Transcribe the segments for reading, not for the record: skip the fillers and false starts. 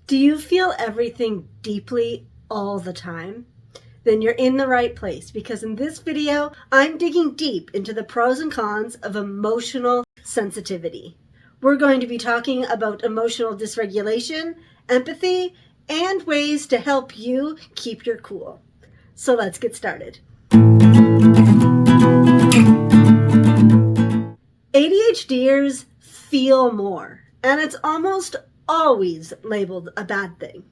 Do you feel everything deeply all the time? Then you're in the right place, because in this video, I'm digging deep into the pros and cons of emotional sensitivity. We're going to be talking about emotional dysregulation, empathy, and ways to help you keep your cool. So let's get started. ADHDers feel more, and it's almost always labeled a bad thing.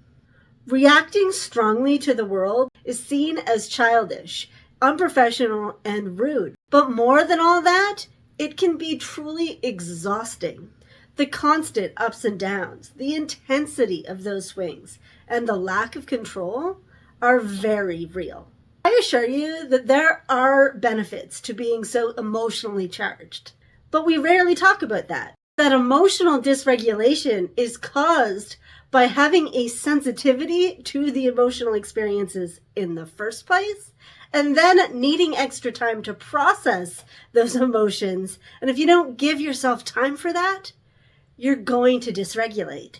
Reacting strongly to the world is seen as childish, unprofessional, and rude. But more than all that, it can be truly exhausting. The constant ups and downs, the intensity of those swings, and the lack of control are very real. I assure you that there are benefits to being so emotionally charged, but we rarely talk about that. That emotional dysregulation is caused by having a sensitivity to the emotional experiences in the first place, and then needing extra time to process those emotions. And if you don't give yourself time for that, you're going to dysregulate.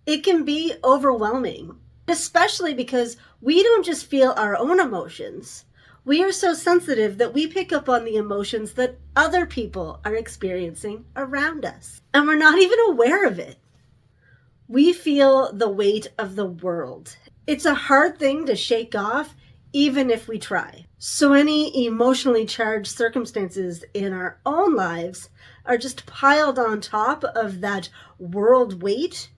It can be overwhelming, especially because we don't just feel our own emotions. We are so sensitive that we pick up on the emotions that other people are experiencing around us, and we're not even aware of it. We feel the weight of the world. It's a hard thing to shake off, even if we try. So any emotionally charged circumstances in our own lives are just piled on top of that world weight,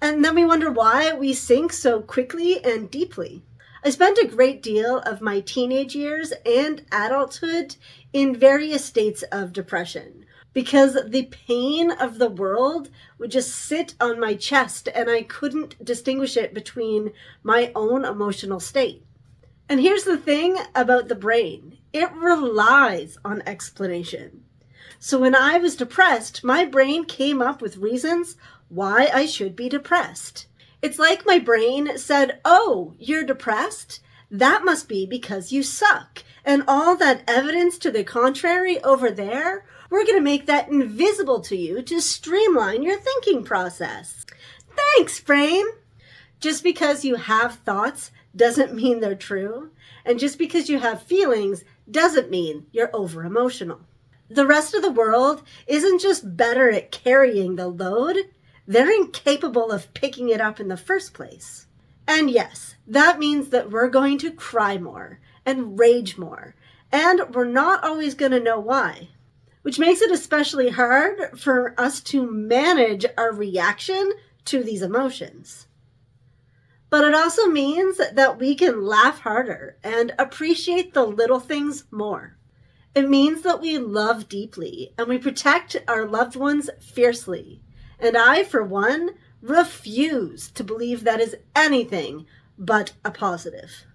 and then we wonder why we sink so quickly and deeply. I spent a great deal of my teenage years and adulthood in various states of depression because the pain of the world would just sit on my chest and I couldn't distinguish it between my own emotional state. And here's the thing about the brain. It relies on explanation. So when I was depressed, my brain came up with reasons why I should be depressed. It's like my brain said, "Oh, you're depressed? That must be because you suck. And all that evidence to the contrary over there, we're going to make that invisible to you to streamline your thinking process." Thanks, brain. Just because you have thoughts doesn't mean they're true. And just because you have feelings doesn't mean you're over-emotional. The rest of the world isn't just better at carrying the load, they're incapable of picking it up in the first place. And yes, that means that we're going to cry more and rage more, and we're not always going to know why, which makes it especially hard for us to manage our reaction to these emotions. But it also means that we can laugh harder and appreciate the little things more. It means that we love deeply and we protect our loved ones fiercely. And I, for one, refuse to believe that is anything but a positive.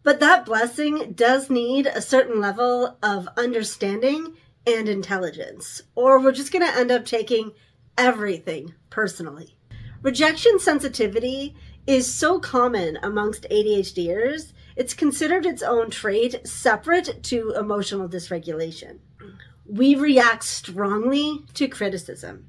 But that blessing does need a certain level of understanding and intelligence, or we're just going to end up taking everything personally. Rejection sensitivity is so common amongst ADHDers, it's considered its own trait separate to emotional dysregulation. We react strongly to criticism.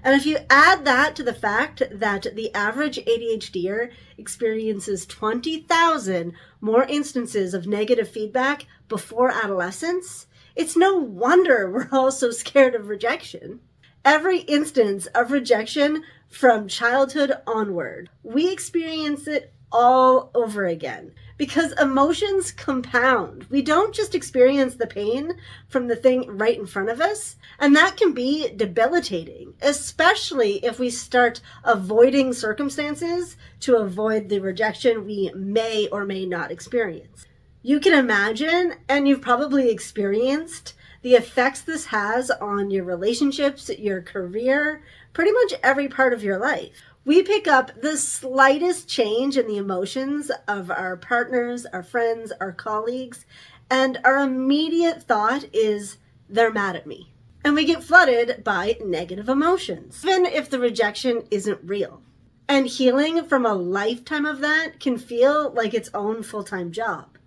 And if you add that to the fact that the average ADHDer experiences 20,000 more instances of negative feedback before adolescence, it's no wonder we're all so scared of rejection. Every instance of rejection from childhood onward, we experience it all over again because emotions compound. We don't just experience the pain from the thing right in front of us, and that can be debilitating, especially if we start avoiding circumstances to avoid the rejection we may or may not experience. You can imagine, and you've probably experienced, the effects this has on your relationships, your career, pretty much every part of your life. We pick up the slightest change in the emotions of our partners, our friends, our colleagues, and our immediate thought is, they're mad at me. And we get flooded by negative emotions, even if the rejection isn't real. And healing from a lifetime of that can feel like its own full-time job.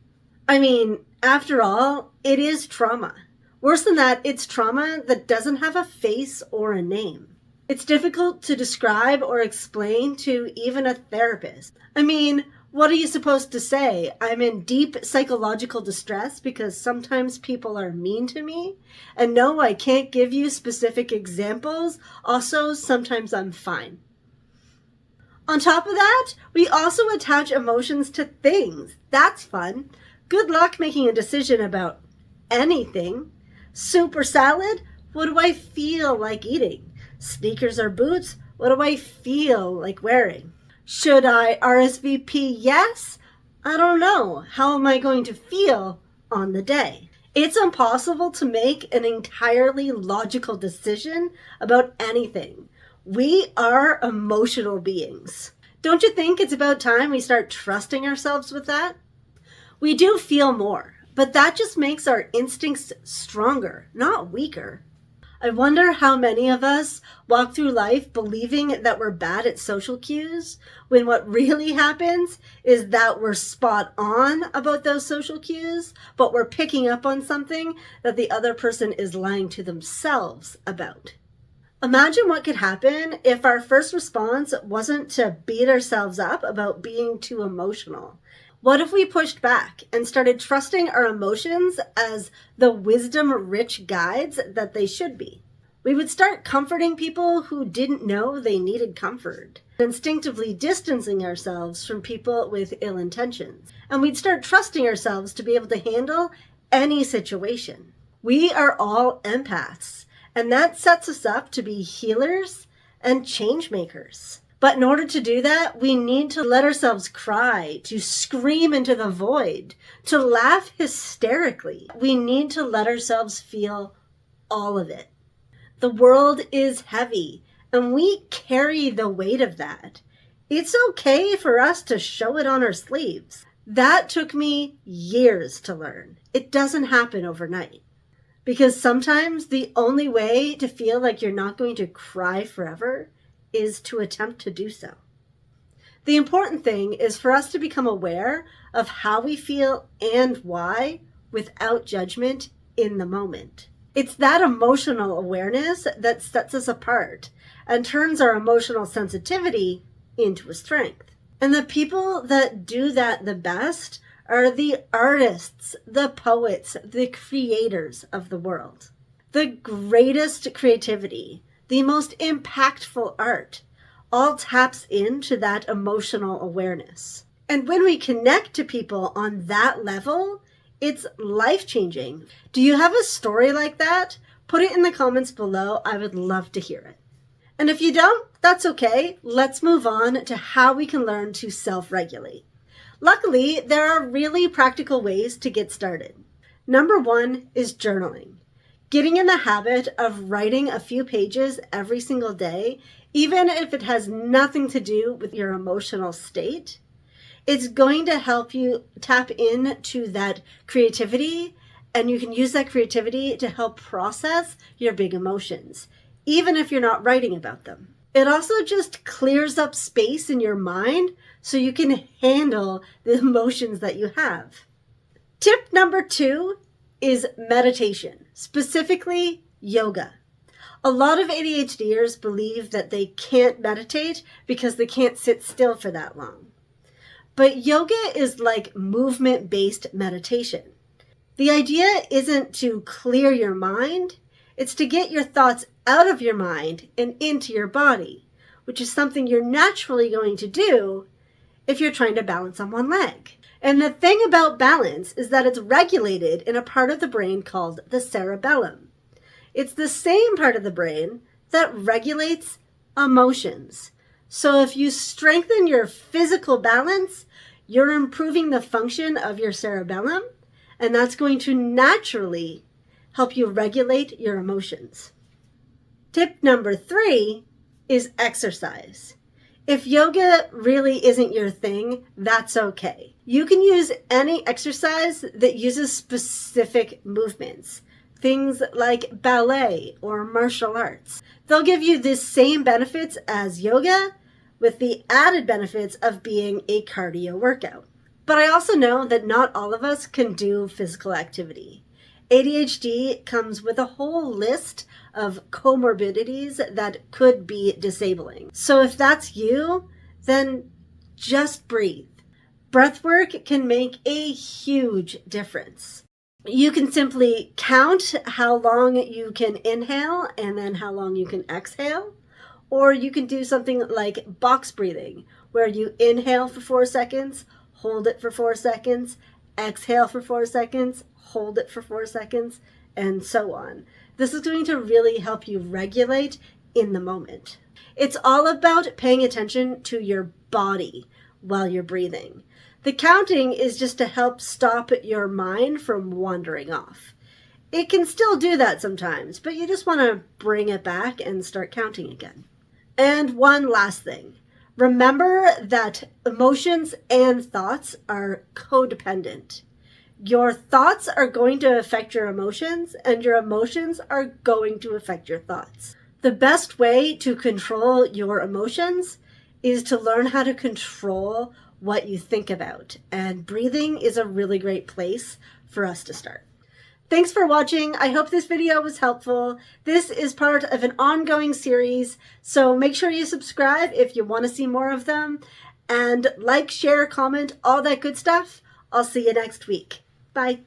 I mean, after all, it is trauma. Worse than that, it's trauma that doesn't have a face or a name. It's difficult to describe or explain to even a therapist. I mean, what are you supposed to say? I'm in deep psychological distress because sometimes people are mean to me. And no, I can't give you specific examples. Also, sometimes I'm fine. On top of that, we also attach emotions to things. That's fun. Good luck making a decision about anything. Soup or salad? What do I feel like eating? Sneakers or boots? What do I feel like wearing? Should I RSVP yes? I don't know. How am I going to feel on the day? It's impossible to make an entirely logical decision about anything. We are emotional beings. Don't you think it's about time we start trusting ourselves with that? We do feel more, but that just makes our instincts stronger, not weaker. I wonder how many of us walk through life believing that we're bad at social cues, when what really happens is that we're spot on about those social cues, but we're picking up on something that the other person is lying to themselves about. Imagine what could happen if our first response wasn't to beat ourselves up about being too emotional. What if we pushed back and started trusting our emotions as the wisdom-rich guides that they should be? We would start comforting people who didn't know they needed comfort, instinctively distancing ourselves from people with ill intentions. And we'd start trusting ourselves to be able to handle any situation. We are all empaths, and that sets us up to be healers and change makers. But in order to do that, we need to let ourselves cry, to scream into the void, to laugh hysterically. We need to let ourselves feel all of it. The world is heavy, and we carry the weight of that. It's okay for us to show it on our sleeves. That took me years to learn. It doesn't happen overnight. Because sometimes the only way to feel like you're not going to cry forever is to attempt to do so. The important thing is for us to become aware of how we feel and why without judgment in the moment. It's that emotional awareness that sets us apart and turns our emotional sensitivity into a strength. And the people that do that the best are the artists, the poets, the creators of the world. The greatest creativity, the most impactful art, all taps into that emotional awareness. And when we connect to people on that level, it's life-changing. Do you have a story like that? Put it in the comments below. I would love to hear it. And if you don't, that's okay. Let's move on to how we can learn to self-regulate. Luckily, there are really practical ways to get started. Number one is journaling. Getting in the habit of writing a few pages every single day, even if it has nothing to do with your emotional state, it's going to help you tap into that creativity, and you can use that creativity to help process your big emotions, even if you're not writing about them. It also just clears up space in your mind so you can handle the emotions that you have. Tip number 2 is meditation, specifically yoga. A lot of ADHDers believe that they can't meditate because they can't sit still for that long. But yoga is like movement-based meditation. The idea isn't to clear your mind, it's to get your thoughts out of your mind and into your body, which is something you're naturally going to do if you're trying to balance on one leg. And the thing about balance is that it's regulated in a part of the brain called the cerebellum. It's the same part of the brain that regulates emotions. So if you strengthen your physical balance, you're improving the function of your cerebellum, and that's going to naturally help you regulate your emotions. Tip number 3 is exercise. If yoga really isn't your thing, that's okay. You can use any exercise that uses specific movements, things like ballet or martial arts. They'll give you the same benefits as yoga, with the added benefits of being a cardio workout. But I also know that not all of us can do physical activity. ADHD comes with a whole list of comorbidities that could be disabling. So if that's you, then just breathe. Breath work can make a huge difference. You can simply count how long you can inhale and then how long you can exhale. Or you can do something like box breathing, where you inhale for 4 seconds, hold it for 4 seconds, exhale for 4 seconds, hold it for 4 seconds, and so on. This is going to really help you regulate in the moment. It's all about paying attention to your body while you're breathing. The counting is just to help stop your mind from wandering off. It can still do that sometimes, but you just want to bring it back and start counting again. And one last thing. Remember that emotions and thoughts are codependent. Your thoughts are going to affect your emotions, and your emotions are going to affect your thoughts. The best way to control your emotions is to learn how to control what you think about. And breathing is a really great place for us to start. Thanks for watching. I hope this video was helpful. This is part of an ongoing series, so make sure you subscribe if you want to see more of them. And like, share, comment, all that good stuff. I'll see you next week. Bye.